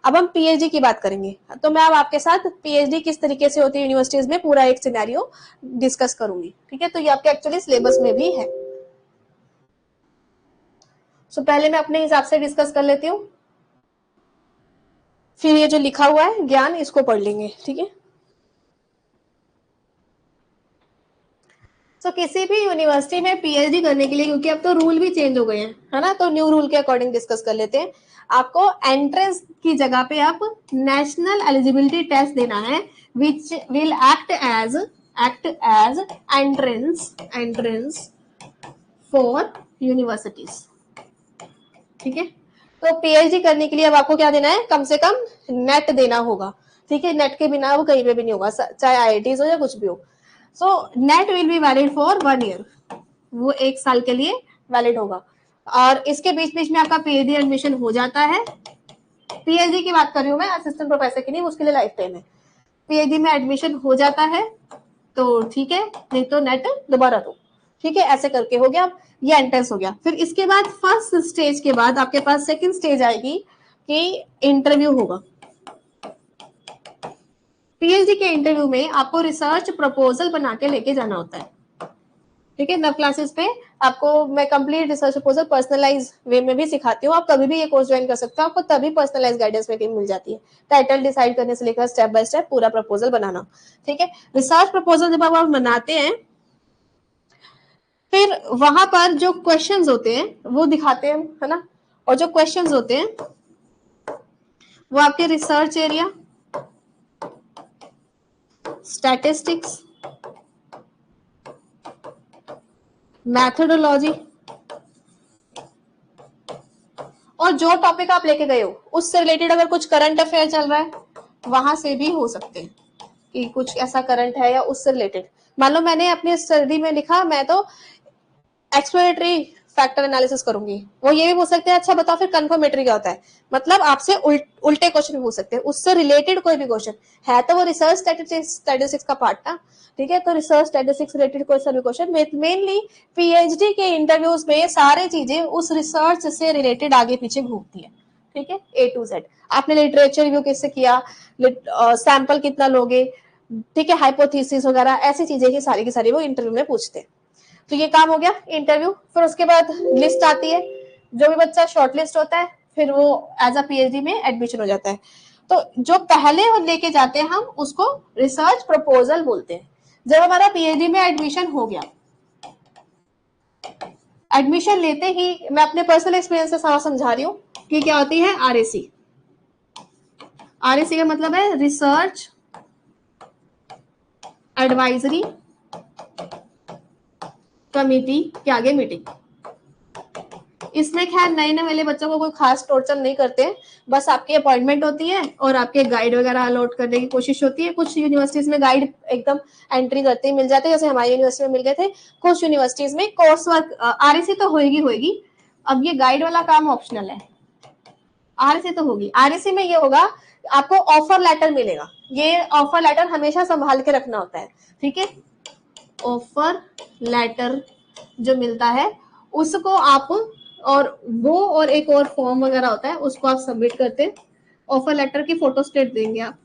अब हम पीएचडी की बात करेंगे, तो मैं अब आपके साथ पीएचडी किस तरीके से होती है यूनिवर्सिटीज में पूरा एक सिनेरियो डिस्कस करूंगी, ठीक है। तो ये आपके एक्चुअली सिलेबस में भी है। सो पहले मैं अपने हिसाब से डिस्कस कर लेती हूँ, फिर ये जो लिखा हुआ है ज्ञान इसको पढ़ लेंगे, ठीक है। तो किसी भी यूनिवर्सिटी में पीएचडी करने के लिए, क्योंकि अब तो रूल भी चेंज हो गए हैं, है ना, तो न्यू रूल के अकॉर्डिंग डिस्कस कर लेते हैं। आपको एंट्रेंस की जगह पे आप नेशनल एलिजिबिलिटी टेस्ट देना है, which will act as entrance for universities, ठीक है। तो पीएचडी करने के लिए अब आपको क्या देना है, कम से कम नेट देना होगा, ठीक है। नेट के बिना वो कहीं पे भी नहीं होगा, चाहे आईआईटीज हो या कुछ भी हो। So net will be valid for 1 year, वो 1 साल के लिए वैलिड होगा। और इसके बीच बीच में आपका पीएचडी एडमिशन हो जाता है। पीएचडी की बात कर रही हूँ मैं, असिस्टेंट प्रोफेसर की नहीं, उसके लिए लाइफ टाइम है। पीएचडी में एडमिशन हो जाता है तो ठीक है, नहीं तो नेट दोबारा दो, ठीक है। ऐसे करके हो गया, ये एंट्रेंस हो गया। फिर इसके बाद फर्स्ट स्टेज के बाद आपके पास सेकंड स्टेज आएगी कि इंटरव्यू होगा। पीएचडी के इंटरव्यू में आपको रिसर्च प्रपोजल बना के लेके जाना होता है, ठीक है। 9 क्लासेस पे आपको मैं complete research proposal personalise way में भी सिखाती हूँ। आप कभी भी ये कोर्स ज्वाइन कर सकते हो, आपको तभी पर्सनलाइज गाइडेंस में मिल जाती है। टाइटल डिसाइड करने से लेकर स्टेप बाय स्टेप पूरा प्रपोजल बनाना, ठीक है। रिसर्च प्रपोजल जब आप बनाते हैं, फिर वहां पर जो क्वेश्चंस होते हैं वो दिखाते हैं, है ना। और जो क्वेश्चंस होते हैं वो आपके रिसर्च एरिया, स्टैटिस्टिक्स, मैथोडोलॉजी, और जो टॉपिक आप लेके गए हो उससे रिलेटेड अगर कुछ करंट अफेयर चल रहा है वहां से भी हो सकते हैं कि कुछ ऐसा करंट है या उससे रिलेटेड। मान लो मैंने अपनी स्टडी में लिखा मैं तो एक्सप्लोरेटरी फैक्टर एनालिसिस करूंगी, वो ये भी पूछ सकते हैं अच्छा बताओ फिर कंफर्मेटरी क्या होता है, मतलब आपसे उल्टे क्वेश्चन भी पूछ सकते हैं, उससे रिलेटेड कोई भी क्वेश्चन है तो वो रिसर्च स्टैटिस्टिक्स का पार्ट था, ठीक है। तो रिसर्च स्टैटिस्टिक्स रिलेटेड कोई सा भी क्वेश्चन, मेनली पीएचडी के इंटरव्यूज में सारी चीजें उस रिसर्च से रिलेटेड आगे पीछे घूमती है, ठीक है, A to Z। आपने लिटरेचर रिव्यू कैसे किया, सैंपल कितना लोगे, ठीक है, हाइपोथेसिस वगैरह ऐसी चीजें की सारी वो इंटरव्यू में पूछते हैं। तो ये काम हो गया इंटरव्यू। फिर उसके बाद लिस्ट आती है, जो भी बच्चा शॉर्ट लिस्ट होता है फिर वो एज अ पीएचडी में एडमिशन हो जाता है। तो जो पहले लेके जाते हैं हम उसको रिसर्च प्रपोजल बोलते हैं। जब हमारा पीएचडी में एडमिशन हो गया, एडमिशन लेते ही मैं अपने पर्सनल एक्सपीरियंस से सारा समझा रही हूँ कि क्या होती है आरएसी। आरएसी का मतलब है रिसर्च एडवाइजरी कमेटी के आगे मीटिंग। इसमें खैर नए नए वाले बच्चों को कोई खास टॉर्चर नहीं करते, बस आपकी अपॉइंटमेंट होती है और आपके गाइड वगैरह अलॉट करने की कोशिश होती है। कुछ यूनिवर्सिटीज में गाइड एकदम एंट्री करते ही मिल जाते हैं, जैसे हमारी यूनिवर्सिटी में मिल गए थे। कुछ यूनिवर्सिटीज में कोर्स वर्क आरएसी तो होगी, अब ये गाइड वाला काम ऑप्शनल है। आरएसी तो होगी, आरएसी में ये होगा आपको ऑफर लेटर मिलेगा, ये ऑफर लेटर हमेशा संभाल के रखना होता है, ठीक है। ऑफर लेटर जो मिलता है उसको आप और एक और फॉर्म वगैरह होता है उसको आप सबमिट करते हैं। ऑफर लेटर की फोटो स्टेट देंगे आप,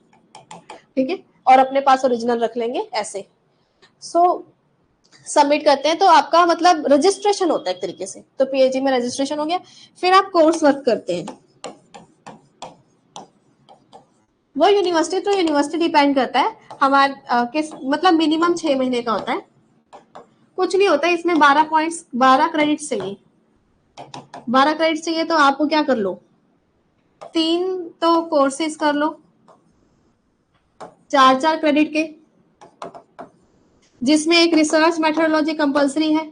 ठीक है, और अपने पास ओरिजिनल रख लेंगे ऐसे। सबमिट करते हैं तो आपका मतलब रजिस्ट्रेशन होता है एक तरीके से। तो पीएचडी में रजिस्ट्रेशन हो गया। फिर आप कोर्स वर्क करते हैं, वो यूनिवर्सिटी तो यूनिवर्सिटी डिपेंड करता है हमारे किस मतलब मिनिमम 6 महीने का होता है, कुछ नहीं होता है इसमें। 12 क्रेडिट चाहिए, 12 क्रेडिट चाहिए तो आपको क्या कर लो, 3 तो कोर्सेज कर लो 4 क्रेडिट के, जिसमें एक रिसर्च मेथोडोलॉजी कंपलसरी है,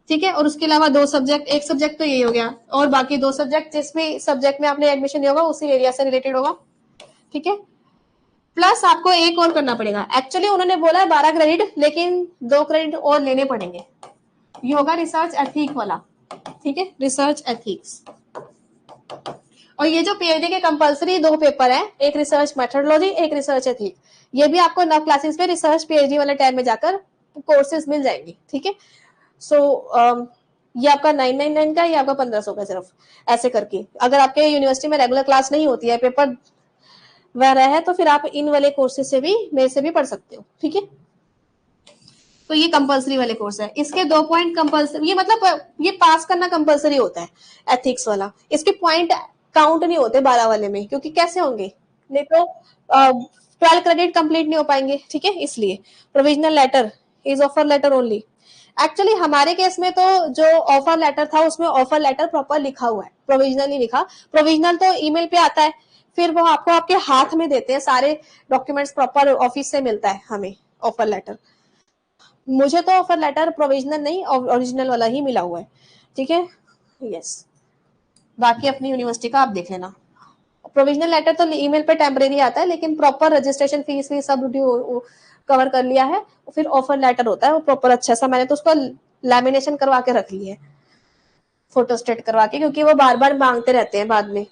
ठीक है। और उसके अलावा 2 सब्जेक्ट, एक सब्जेक्ट तो यही हो गया और बाकी 2 सब्जेक्ट जिसमें सब्जेक्ट में आपने एडमिशन लिया होगा उसी एरिया से रिलेटेड होगा, ठीक है। प्लस आपको एक और करना पड़ेगा, एक्चुअली उन्होंने बोला है 12 क्रेडिट लेकिन 2 क्रेडिट और लेने पड़ेंगे, ये होगा रिसर्च एथिक वाला, ठीक है, रिसर्च एथिक्स। और ये जो पीएचडी के कंपलसरी 2 पेपर है, एक रिसर्च मेथोडोलॉजी एक रिसर्च एथिक, ये भी आपको 9 क्लासेस में रिसर्च पीएचडी वाले टाइम में जाकर कोर्सेज मिल जाएंगे, ठीक है। सो ये आपका 999 का, ये आपका 1500 का सिर्फ, ऐसे करके। अगर आपके यूनिवर्सिटी में रेगुलर क्लास नहीं होती है, पेपर वह रहा है, तो फिर आप इन वाले कोर्सेज से भी, मेरे से भी पढ़ सकते हो, ठीक है। तो ये कंपलसरी वाले कोर्स है। इसके 2 पॉइंट कंपलसरी, ये मतलब ये पास करना कंपलसरी होता है एथिक्स वाला। इसके पॉइंट काउंट नहीं होते 12 वाले में, क्योंकि कैसे होंगे, नहीं तो 12 क्रेडिट कंप्लीट नहीं हो पाएंगे, ठीक है। इसलिए provisional letter is offer letter only. Actually हमारे केस में तो जो ऑफर लेटर था उसमें ऑफर लेटर प्रॉपर लिखा हुआ है, प्रोविजनल नहीं लिखा। प्रोविजनल तो ईमेल पे आता है, फिर वो आपको आपके हाथ में देते हैं, सारे डॉक्यूमेंट्स प्रॉपर ऑफिस से मिलता है हमें ऑफर लेटर। मुझे तो ऑफर लेटर प्रोविजनल नहीं, ओरिजिनल वाला ही मिला हुआ है, ठीक है। यस, बाकी अपनी यूनिवर्सिटी का आप देख लेना। प्रोविजनल लेटर तो ईमेल पे टेम्परेरी आता है, लेकिन प्रॉपर रजिस्ट्रेशन फीस भी सब कवर कर लिया है। फिर ऑफर लेटर होता है वो प्रॉपर अच्छा सा, मैंने तो उसको लैमिनेशन करवा के रख ली है, फोटो स्टेट करवा के, क्योंकि वो बार बार मांगते रहते हैं बाद में।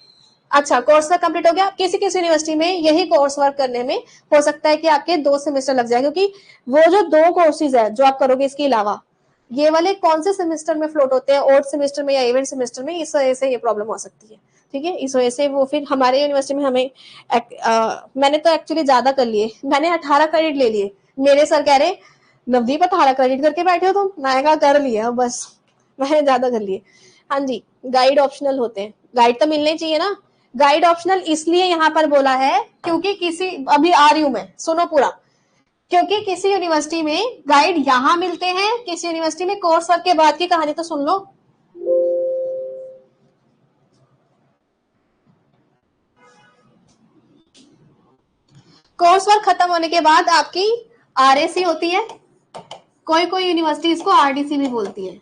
अच्छा, कोर्स वर्क कंप्लीट हो गया। किसी किसी यूनिवर्सिटी में यही कोर्स वर्क करने में हो सकता है कि आपके 2 सेमेस्टर लग जाए, क्योंकि वो जो 2 कोर्सेज है जो आप करोगे इसके अलावा, ये वाले कौन से सेमेस्टर में फ्लोट होते हैं, ओड सेमेस्टर में या इवेंट सेमेस्टर में, इस वजह से ये प्रॉब्लम हो सकती है, ठीक है। इस वजह से वो फिर हमारे यूनिवर्सिटी में हमें मैंने तो एक्चुअली ज्यादा कर लिए, मैंने 18 क्रेडिट ले लिए। मेरे सर कह रहे नवदीप 18 क्रेडिट करके बैठे हो तुम, मैंने कहा कर लिया बस, मैंने ज्यादा कर लिए। हाँ जी, गाइड ऑप्शनल होते हैं, गाइड तो मिलने चाहिए ना। गाइड ऑप्शनल इसलिए यहाँ पर बोला है क्योंकि किसी, अभी आ रही हूं मैं, सुनो पूरा। क्योंकि किसी यूनिवर्सिटी में गाइड यहाँ मिलते हैं, किसी यूनिवर्सिटी में कोर्स वर्क के बाद की कहानी तो सुन लो। कोर्स वर्क खत्म होने के बाद आपकी आरएसी होती है, कोई कोई यूनिवर्सिटी इसको आरडीसी भी बोलती है।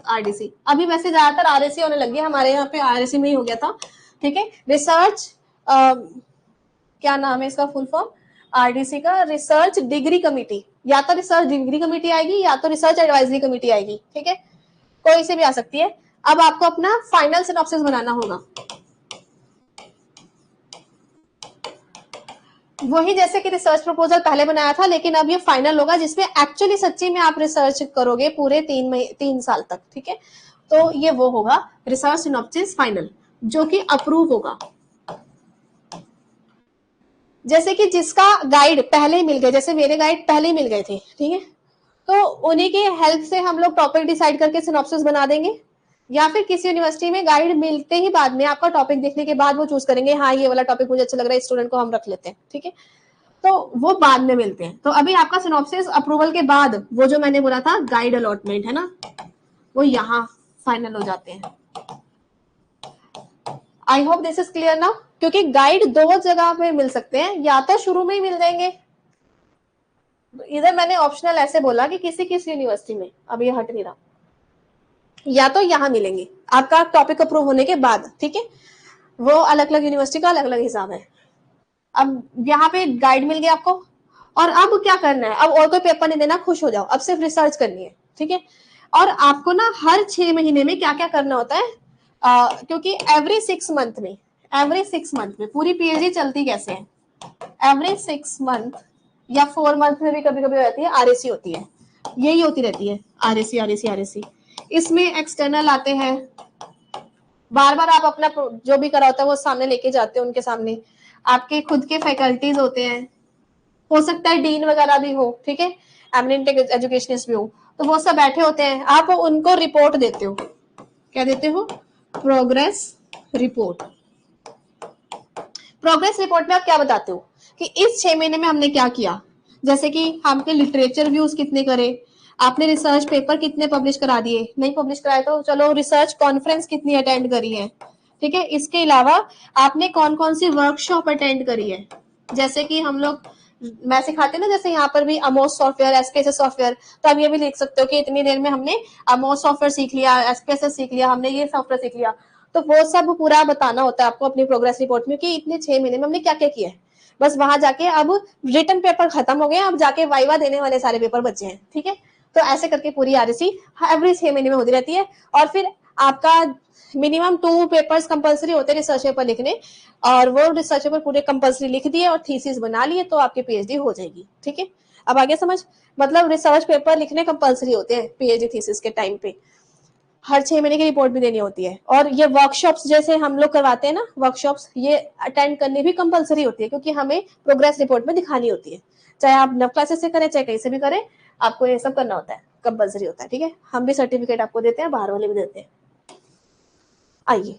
आरडीसी अभी वैसे ज्यादातर आरएसी होने लगी है, हमारे यहाँ पे आरएसी में ही हो गया था, ठीक है। रिसर्च क्या नाम है इसका फुल फॉर्म, आरडीसी का रिसर्च डिग्री कमेटी, या तो रिसर्च डिग्री कमेटी आएगी या तो रिसर्च एडवाइजरी कमेटी आएगी, ठीक है। कोई से भी आ सकती है। अब आपको अपना फाइनल सिनॉप्सिस बनाना होगा, वही जैसे कि रिसर्च प्रपोजल पहले बनाया था, लेकिन अब ये फाइनल होगा, जिसमें एक्चुअली सच्ची में आप रिसर्च करोगे पूरे 3 साल तक, ठीक है। तो ये वो होगा रिसर्च सिनॉप्सिस फाइनल, जो कि अप्रूव होगा। जैसे कि जिसका गाइड पहले ही मिल गए, जैसे मेरे गाइड पहले ही मिल गए थे, ठीक है, तो उन्हीं की हेल्प से हम लोग टॉपिक डिसाइड करके सिनॉप्सिस बना देंगे, या फिर किसी यूनिवर्सिटी में गाइड मिलते ही बाद में आपका टॉपिक देखने के बाद वो चूज करेंगे, हाँ ये वाला टॉपिक मुझे अच्छा लग रहा है, स्टूडेंट को हम रख लेते हैं, ठीक है। तो वो बाद में मिलते हैं। तो अभी आपका सिनॉप्सिस अप्रूवल के बाद वो जो मैंने बोला था गाइड अलॉटमेंट है ना, वो यहाँ फाइनल हो जाते हैं। I hope this is clear ना, क्योंकि गाइड 2 जगह पे मिल सकते हैं, या तो शुरू में ही मिल जाएंगे, इधर मैंने ऑप्शनल ऐसे बोला कि किसी किसी यूनिवर्सिटी में, अब ये हट नहीं रहा, या तो यहाँ मिलेंगे आपका टॉपिक अप्रूव होने के बाद, ठीक है। वो अलग अलग यूनिवर्सिटी का अलग अलग हिसाब है। अब यहाँ पे गाइड मिल गया आपको, और अब क्या करना है, अब और कोई पेपर नहीं देना, खुश हो जाओ, अब सिर्फ रिसर्च करनी है, ठीक है। और आपको ना हर 6 महीने में क्या क्या करना होता है, क्योंकि एवरी 6 मंथ में पूरी पीएचडी चलती कैसे है, एवरी 6 मंथ या 4 मंथ में भी कभी कभी होती है, आरएसी होती है, यही होती रहती है, आरएसी आरएसी आरएसी। इसमें एक्सटर्नल आते हैं, बार बार आप अपना जो भी करा होता है वो सामने लेके जाते हैं, उनके सामने आपके खुद के फैकल्टीज होते हैं, हो सकता है डीन वगैरह भी हो, ठीक है, एमिनेंट एजुकेशनिस्ट भी हो, तो वो सब बैठे होते हैं, आप उनको रिपोर्ट देते हो, क्या देते हो, प्रोग्रेस रिपोर्ट। प्रोग्रेस रिपोर्ट में आप क्या बताते हो कि इस 6 महीने में हमने क्या किया, जैसे कि हमने लिटरेचर व्यूज कितने करे, आपने रिसर्च पेपर कितने पब्लिश करा दिए, नहीं पब्लिश कराए तो चलो रिसर्च कॉन्फ्रेंस कितनी अटेंड करी है, ठीक है। इसके अलावा आपने कौन कौन सी वर्कशॉप अटेंड करी है, जैसे कि हम लोग, मैं सिखाती ना, जैसे यहाँ पर भी अमोस सॉफ्टवेयर, एसपीएसएस सॉफ्टवेयर, तो आप ये भी लिख सकते हो कि इतनी देर में हमने अमोस सॉफ्टवेयर सीख लिया, एसपीएसएस सीख लिया, हमने ये सॉफ्टवेयर सीख लिया। तो वो सब पूरा बताना होता है आपको अपनी प्रोग्रेस रिपोर्ट में कि इतने 6 महीने में हमने क्या क्या किया है। बस वहां जाके अब रिटन पेपर खत्म हो गए, अब जाके वाइवा देने वाले सारे पेपर बचे हैं, ठीक है। तो ऐसे करके पूरी आरएसी एवरी 6 महीने में होती रहती है। और फिर आपका मिनिमम 2 पेपर्स कंपलसरी होते हैं रिसर्च पेपर लिखने, और वो रिसर्च पेपर पूरे कंपलसरी लिख दिए और थीसिस बना लिए तो आपकी पीएचडी हो जाएगी, ठीक है। अब आगे समझ, मतलब रिसर्च पेपर लिखने कंपलसरी होते हैं पीएचडी थीसिस के टाइम पे। हर 6 महीने की रिपोर्ट भी देनी होती है। और ये वर्कशॉप्स जैसे हम लोग करवाते हैं ना वर्कशॉप्स, ये अटेंड करनी भी कंपलसरी होती है, क्योंकि हमें प्रोग्रेस रिपोर्ट में दिखानी होती है, चाहे आप 9 क्लासेस से करें चाहे कहीं से भी करें, आपको ये सब करना होता है, कंपलसरी होता है। ठीक है, हम भी सर्टिफिकेट आपको देते हैं, बाहर वाले भी देते हैं। आइए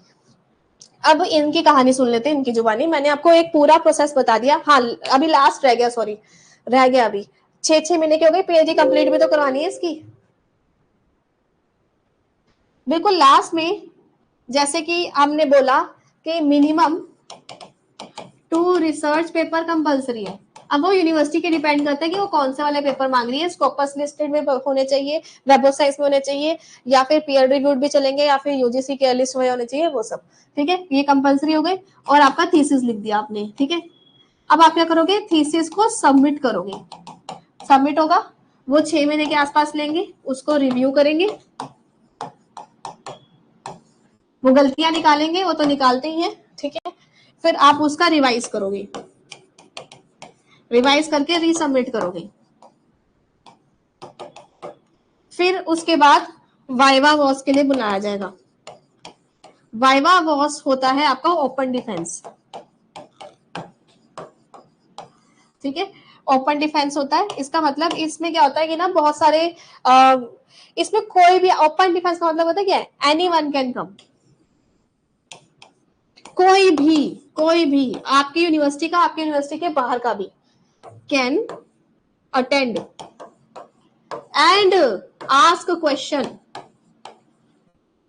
अब इनकी कहानी सुन लेते हैं, इनकी जुबानी। मैंने आपको एक पूरा प्रोसेस बता दिया। हाँ अभी लास्ट रह गया, सॉरी रह गया, अभी 6 महीने की हो गई, पीएचडी कंप्लीट भी तो करवानी है इसकी। बिल्कुल लास्ट में जैसे कि हमने बोला कि मिनिमम 2 रिसर्च पेपर कंपलसरी है। अब वो यूनिवर्सिटी के डिपेंड करता है कि वो कौन से वाले पेपर मांग रही है, स्कोपस लिस्टेड में होने चाहिए, वेब ऑफ साइंस में होने चाहिए, या फिर पीयर रिव्यूड भी चलेंगे, या फिर यूजीसी के लिस्ट में होने चाहिए, वो सब। ठीक है, ये कंपलसरी हो गई। और आपका थीसिस लिख दिया आपने। ठीक है, अब आप क्या करोगे, थीसिस को सबमिट करोगे। सबमिट होगा, वो 6 महीने के आसपास लेंगे, उसको रिव्यू करेंगे, वो गलतियां निकालेंगे, वो तो निकालते ही हैं। ठीक है, फिर आप उसका रिवाइज करोगे, रिवाइज करके रीसबमिट करोगे। फिर उसके बाद वाइवा वॉस के लिए बुलाया जाएगा। वाइवा वॉस होता है आपका ओपन डिफेंस। ठीक है, ओपन डिफेंस होता है, इसका मतलब इसमें क्या होता है कि ना बहुत सारे इसमें कोई भी, ओपन डिफेंस का मतलब होता है क्या है, एनी वन कैन कम, कोई भी आपकी यूनिवर्सिटी का, आपकी यूनिवर्सिटी के बाहर का भी can attend and ask question.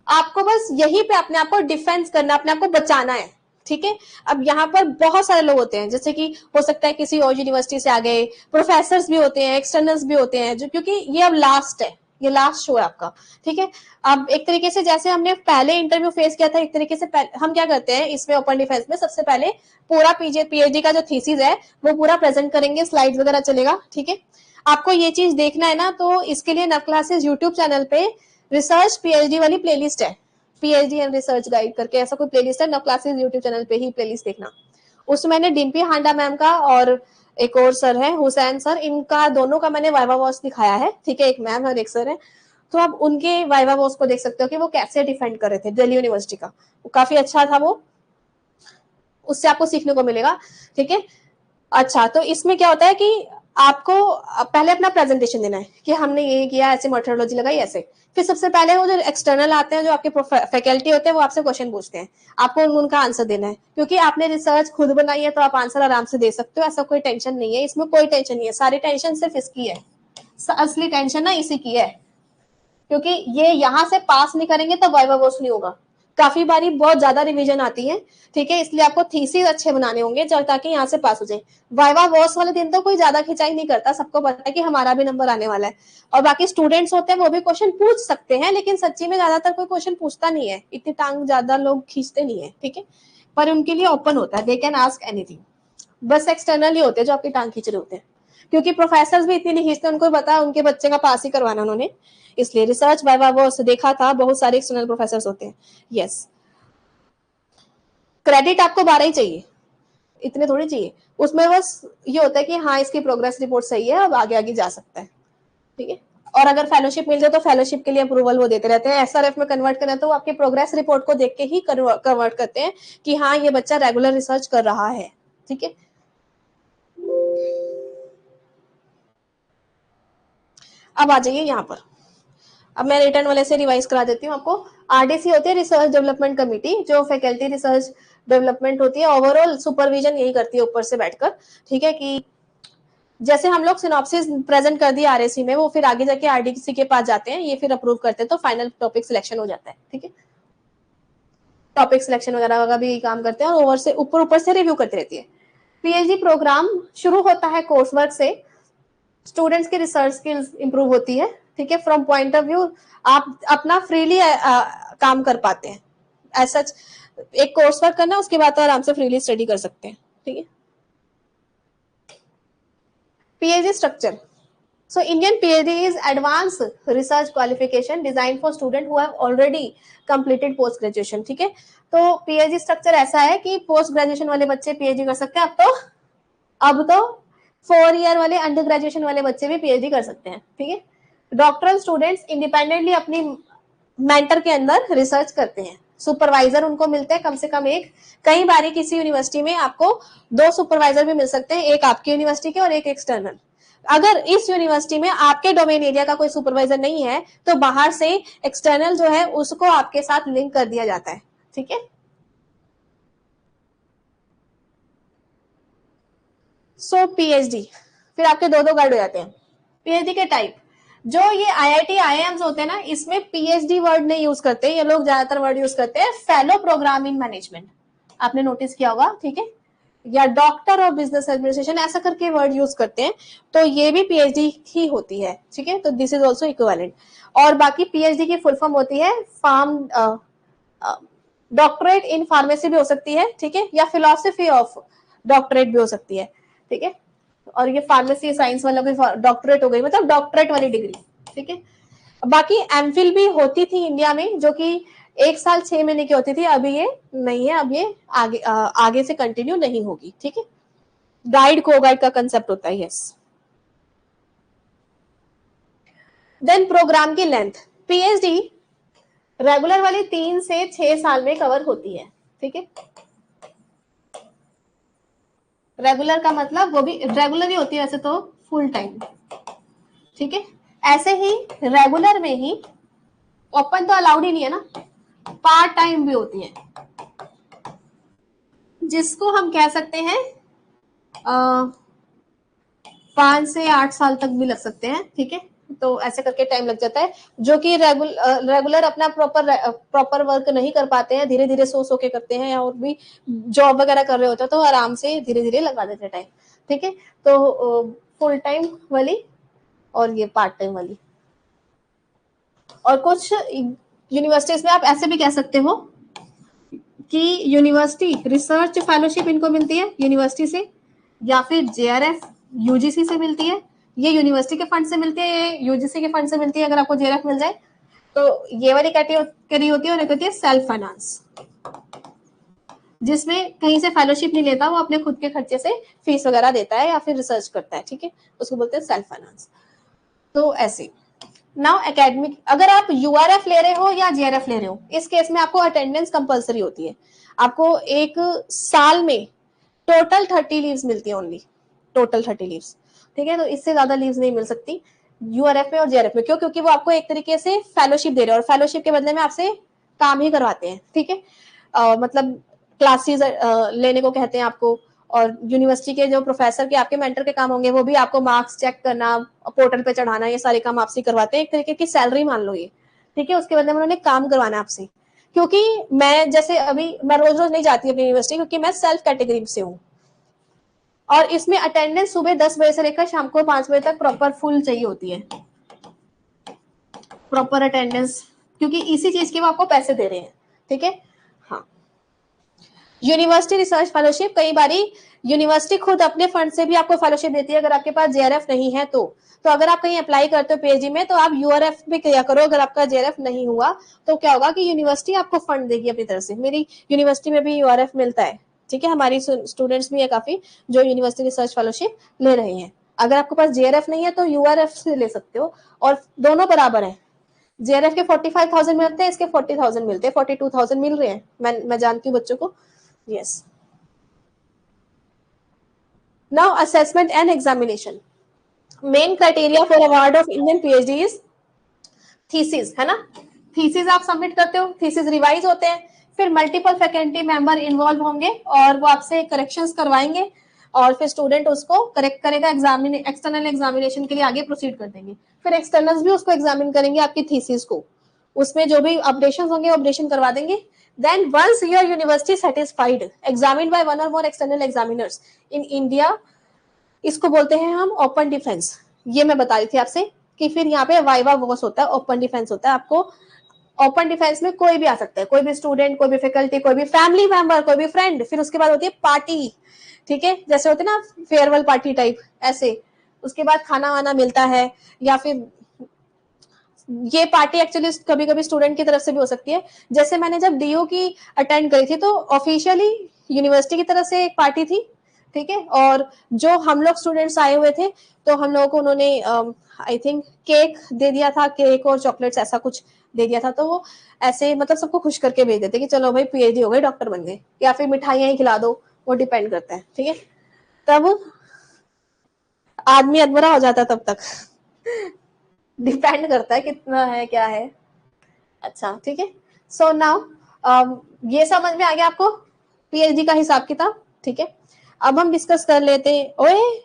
आपको बस यहीं पे अपने आप को डिफेंस करना, अपने आप को बचाना है। ठीक है, अब यहाँ पर बहुत सारे लोग होते हैं, जैसे कि हो सकता है किसी और यूनिवर्सिटी से आ गए, प्रोफेसर्स भी होते हैं, एक्सटर्नल्स भी होते हैं, जो क्योंकि ये अब लास्ट है, ये लास्ट शो है आपका। ठीक है, अब एक तरीके से जैसे हमने पहले इंटरव्यू फेस किया था, एक तरीके से हम क्या करते हैं इसमें ओपन डिफेंस में, सबसे पहले पूरा पीएचडी का जो थीसिस है वो पूरा प्रेजेंट करेंगे, स्लाइड्स वगैरह चलेगा। ठीक है, आपको ये चीज देखना है ना, तो इसके लिए नव क्लासेस यूट्यूब चैनल पे रिसर्च पीएचडी वाली प्लेलिस्ट है, पीएचडी एंड रिसर्च गाइड करके ऐसा कोई प्लेलिस्ट है, नव क्लासेस यूट्यूब चैनल पे ही प्लेलिस्ट देखना। उसमें मैंने डिम्पी हांडा मैम का और एक और सर है हुसैन सर, इनका दोनों का मैंने वाइवा वॉस दिखाया है। ठीक है, एक मैम और एक सर है, तो आप उनके वाइवा वॉस को देख सकते हो कि वो कैसे डिफेंड कर रहे थे दिल्ली यूनिवर्सिटी का, वो काफी अच्छा था, वो उससे आपको सीखने को मिलेगा। ठीक है, अच्छा तो इसमें क्या होता है कि आपको पहले अपना प्रेजेंटेशन देना है कि हमने ये किया, ऐसे मेथोडोलॉजी लगाई, ऐसे। फिर सबसे पहले वो जो एक्सटर्नल आते हैं, जो आपके फैकल्टी होते हैं, वो आपसे क्वेश्चन पूछते हैं, आपको उनका आंसर देना है, क्योंकि आपने रिसर्च खुद बनाई है तो आप आंसर आराम से दे सकते हो, ऐसा कोई टेंशन नहीं है, इसमें कोई टेंशन नहीं है, सारी टेंशन सिर्फ इसकी है, असली टेंशन ना इसी की है, क्योंकि ये यहाँ से पास नहीं करेंगे तो वाइवा वॉस नहीं होगा। काफी बारी बहुत ज्यादा रिवीजन आती है। ठीक है, इसलिए आपको थीसिस अच्छे बनाने होंगे ताकि यहाँ से पास हो जाए। वाइवा वॉस वाले दिन तो कोई ज्यादा खिंचाई नहीं करता, सबको पता है कि हमारा भी नंबर आने वाला है, और बाकी स्टूडेंट्स होते हैं वो भी क्वेश्चन पूछ सकते हैं, लेकिन सच्ची में ज्यादातर कोई क्वेश्चन पूछता नहीं है, इतनी टांग ज्यादा लोग खींचते नहीं है। ठीक है, पर उनके लिए ओपन होता है, दे कैन आस्क एनीथिंग। बस एक्सटर्नल ही होते हैं जो आपकी टांग खींच रहे होते हैं, क्योंकि प्रोफेसर्स भी इतनी नहीं खींचते, उनको पता है उनके बच्चे का पास ही करवाना उन्होंने, इसलिए रिसर्च वाइवा वो देखा था, बहुत सारे एक्सटर्नल प्रोफेसर होते हैं। यस, क्रेडिट आपको 12 ही चाहिए, इतने थोड़ी चाहिए, उसमें बस ये होता है कि हाँ इसकी प्रोग्रेस रिपोर्ट सही है, अब आगे आगे जा सकता है। ठीक है, और अगर फेलोशिप मिल जाए तो फेलोशिप के लिए अप्रूवल वो देते रहते हैं, एसआरएफ में कन्वर्ट करना है तो वो आपकी प्रोग्रेस रिपोर्ट को देख के ही कन्वर्ट करते हैं कि हाँ ये बच्चा रेगुलर रिसर्च कर रहा है। ठीक है, अब आ जाइए यहाँ पर, अब मैं रिटर्न वाले से रिवाइज करा देती हूँ आपको। आरडीसी होती है रिसर्च डेवलपमेंट कमेटी, जो फैकल्टी रिसर्च डेवलपमेंट होती है, ओवरऑल सुपरविजन यही करती है ऊपर से बैठकर। ठीक है, कि जैसे हम लोग सिनॉप्सिस प्रेजेंट कर दिया आरएसी में, वो फिर आगे जाके आरडीसी के पास जाते हैं, ये फिर अप्रूव करते हैं, तो फाइनल टॉपिक सिलेक्शन हो जाता है। ठीक है, टॉपिक सिलेक्शन वगैरह का भी काम करते हैं, और ओवर से ऊपर से रिव्यू करती रहती है। पीएचडी प्रोग्राम शुरू होता है कोर्स वर्क से, स्टूडेंट्स की रिसर्च स्किल्स इंप्रूव होती है। ठीक है, फ्रॉम पॉइंट ऑफ व्यू आप अपना फ्रीली काम कर पाते हैं, ऐसा एक कोर्स वर्क करना, उसके बाद तो आराम से फ्रीली स्टडी कर सकते हैं। ठीक है, PhD structure. So Indian PhD is advanced research qualification designed for student who have already completed post graduation. ठीक है, तो PhD स्ट्रक्चर ऐसा है कि पोस्ट ग्रेजुएशन वाले बच्चे PhD कर सकते हैं, अब तो 4 ईयर वाले अंडर ग्रेजुएशन वाले बच्चे भी PhD कर सकते हैं। ठीक है, डॉक्टरल स्टूडेंट्स इंडिपेंडेंटली अपनी मेंटर के अंदर रिसर्च करते हैं, सुपरवाइजर उनको मिलते हैं कम से कम एक। कई बार किसी यूनिवर्सिटी में आपको 2 सुपरवाइजर भी मिल सकते हैं, एक आपकी यूनिवर्सिटी के और एक एक्सटर्नल। अगर इस यूनिवर्सिटी में आपके डोमेन एरिया का कोई सुपरवाइजर नहीं है तो बाहर से एक्सटर्नल जो है उसको आपके साथ लिंक कर दिया जाता है, ठीक है। सो पीएचडी, फिर आपके दो गाइड हो जाते हैं। पीएचडी के टाइप, जो ये आईआईटी आईआईएम्स होते हैं ना, इसमें पीएचडी वर्ड नहीं यूज करते, ये लोग ज्यादातर वर्ड यूज करते हैं फेलो प्रोग्राम इन मैनेजमेंट, आपने नोटिस किया होगा, ठीक है, या डॉक्टर ऑफ बिजनेस एडमिनिस्ट्रेशन ऐसा करके वर्ड यूज करते हैं, तो ये भी पीएचडी ही होती है, ठीक है। तो दिस इज ऑल्सो इक्विवेलेंट। और बाकी पीएचडी की फुल फॉर्म होती है फार्म, डॉक्टरेट इन फार्मेसी भी हो सकती है, ठीक है, या फिलोसफी ऑफ डॉक्टरेट भी हो सकती है, ठीक है। और ये फार्मेसी साइंस वालों की डॉक्टरेट हो गई, मतलब डॉक्टरेट वाली डिग्री, ठीक है। बाकी एमफिल भी होती थी इंडिया में, जो कि 1 साल 6 महीने की होती थी, अभी ये नहीं है, अब ये आगे से कंटिन्यू नहीं होगी, ठीक है। गाइड को गाइड का कंसेप्ट होता है, यस। देन प्रोग्राम की लेंथ, पीएचडी रेगुलर वाली 3 से 6 साल में कवर होती है, ठीक है। रेगुलर का मतलब वो भी रेगुलर ही होती है वैसे तो, फुल टाइम, ठीक है। ऐसे ही रेगुलर में ही ओपन तो अलाउड ही नहीं है ना, पार्ट टाइम भी होती है, जिसको हम कह सकते हैं 5 से 8 साल तक भी लग सकते हैं, ठीक है। तो ऐसे करके टाइम लग जाता है, जो कि रेगुलर अपना प्रॉपर वर्क नहीं कर पाते हैं, धीरे धीरे सो के करते हैं, और भी जॉब वगैरह कर रहे होते हैं तो आराम से धीरे धीरे लगा देते हैं टाइम, ठीक है। तो फुल टाइम वाली और ये पार्ट टाइम वाली। और कुछ यूनिवर्सिटीज में आप ऐसे भी कह सकते हो कि यूनिवर्सिटी रिसर्च फेलोशिप इनको मिलती है यूनिवर्सिटी से, या फिर जेआरएफ यूजीसी से मिलती है, ये यूनिवर्सिटी के फंड से मिलती है, ये यूजीसी के फंड से मिलती है अगर आपको जेआरएफ मिल जाए तो। ये वाली कैटेगरी होती है, और एक होती है सेल्फ फाइनेंस, जिसमें कहीं से फेलोशिप नहीं लेता, वो अपने खुद के खर्चे से फीस वगैरह देता है या फिर रिसर्च करता है, ठीक है, उसको बोलते हैं सेल्फ फाइनेंस। तो ऐसे नाउ एकेडमिक, अगर आप यूआरएफ ले रहे हो या जेआरएफ ले रहे हो, इस केस में आपको अटेंडेंस कंपलसरी होती है, आपको एक साल में टोटल 30 लीव्स मिलती है ओनली, टोटल 30 लीव्स, ठीक है। तो इससे ज्यादा लीव्स नहीं मिल सकती यूआरएफ में और जेआरएफ में, क्यों? क्योंकि वो आपको एक तरीके से फेलोशिप दे रहे हैं, और फेलोशिप के बदले में आपसे काम ही करवाते हैं, ठीक है। मतलब क्लासेस लेने को कहते हैं आपको, और यूनिवर्सिटी के जो प्रोफेसर के आपके मेंटर के काम होंगे, वो भी आपको मार्क्स चेक करना, पोर्टल पे चढ़ाना, ये सारे काम आपसे करवाते हैं, एक तरीके की सैलरी मान लो ये, ठीक है। उसके बदले में उन्होंने काम करवाना आपसे, क्योंकि मैं जैसे अभी मैं रोज रोज नहीं जाती अपनी यूनिवर्सिटी, क्योंकि मैं सेल्फ कैटेगरी से हूँ, और इसमें अटेंडेंस सुबह 10 बजे से लेकर शाम को 5 बजे तक प्रॉपर फुल चाहिए होती है, प्रॉपर अटेंडेंस, क्योंकि इसी चीज के वो आपको पैसे दे रहे हैं, ठीक है। हाँ, यूनिवर्सिटी रिसर्च फेलोशिप, कई बारी यूनिवर्सिटी खुद अपने फंड से भी आपको फेलोशिप देती है, अगर आपके पास जेआरएफ नहीं है तो अगर आप कहीं अप्लाई करते हो पीएचडी में, तो आप यूआरएफ भी किया करो, अगर आपका जेआरएफ नहीं हुआ तो क्या होगा कि यूनिवर्सिटी आपको फंड देगी अपनी तरफ से। मेरी यूनिवर्सिटी में भी यूआरएफ मिलता है, ठीक है, हमारी स्टूडेंट्स भी है काफी जो यूनिवर्सिटी रिसर्च फेलोशिप ले रहे हैं। अगर आपके पास जेआरएफ नहीं है तो यूआरएफ से ले सकते हो, और दोनों बराबर है, जेआरएफ के 45,000 मिलते हैं, इसके 40,000 मिलते हैं, 42,000 मिल रहे हैं, मैं जानती हूँ बच्चों को, yes. Now assessment and examination, main criteria for award of Indian PhD is thesis, है ना। थीसिस आप सबमिट करते हो, थीसिस रिवाइज होते हैं, फिर मल्टीपल फैकल्टी मेंबर इन्वॉल्व होंगे और वो आपसे करेक्शंस करवाएंगे, और फिर स्टूडेंट उसको करेक्ट करेगा, एक्सटर्नल एग्जामिनेशन के लिए आगे प्रोसीड कर देंगे, फिर एक्सटर्नल्स भी उसको एग्जामिन करेंगे आपकी थीसिस को, उसमें जो भी अपडेशन होंगे अपडेशन करवा देंगे। Then once your university satisfied, examined by one or more external examiners in India, इसको बोलते हैं हम ओपन डिफेंस। ये मैं बता रही थी आपसे कि फिर यहाँ पे वाइवा वॉस होता है, ओपन डिफेंस होता है। आपको ओपन डिफेंस में कोई भी आ सकता है, कोई भी स्टूडेंट, कोई भी फैकल्टी, कोई भी फैमिली मेंबर, कोई भी फ्रेंड। फिर उसके बाद होती है पार्टी, ठीक है, जैसे होते ना फेयरवेल पार्टी टाइप, ऐसे। उसके बाद खाना वाना मिलता है, या फिर ये पार्टी एक्चुअली कभी कभी स्टूडेंट की तरफ से भी हो सकती है। जैसे मैंने जब डीयू की अटेंड करी थी तो ऑफिशियली यूनिवर्सिटी की तरफ से एक पार्टी थी, ठीक है, और जो हम लोग स्टूडेंट्स आए हुए थे तो हम लोगों को उन्होंने आई थिंक केक दे दिया था, केक और चॉकलेट्स ऐसा कुछ दे दिया था, तो वो ऐसे मतलब सबको खुश करके भेज देते कि चलो भाई पीएचडी हो गई, डॉक्टर बन गए, या फिर मिठाइयां ही खिला दो, वो डिपेंड करता है, ठीक है। तब आदमी अधमरा हो जाता है तब तक। डिपेंड करता है कितना है क्या है। अच्छा ठीक है। सो नाउ ये समझ में आ गया आपको पीएचडी का हिसाब किताब, ठीक है। अब हम डिस्कस कर लेते हैं। ओए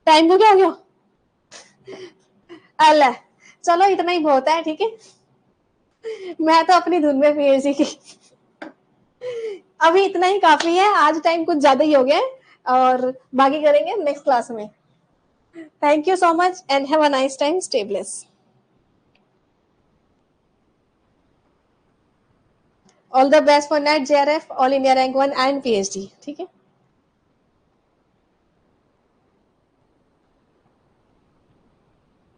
टाइम को क्या हो गया? अल्लाह, चलो इतना ही बहुत है, ठीक है। मैं तो अपनी धुन में पीएचडी की। अभी इतना ही काफी है, आज टाइम कुछ ज्यादा ही हो गया है, और बाकी करेंगे नेक्स्ट क्लास में। Thank you so much and have a nice time, stay bless. All the best for net, JRF, all India rank 1 and PhD, ठीक है।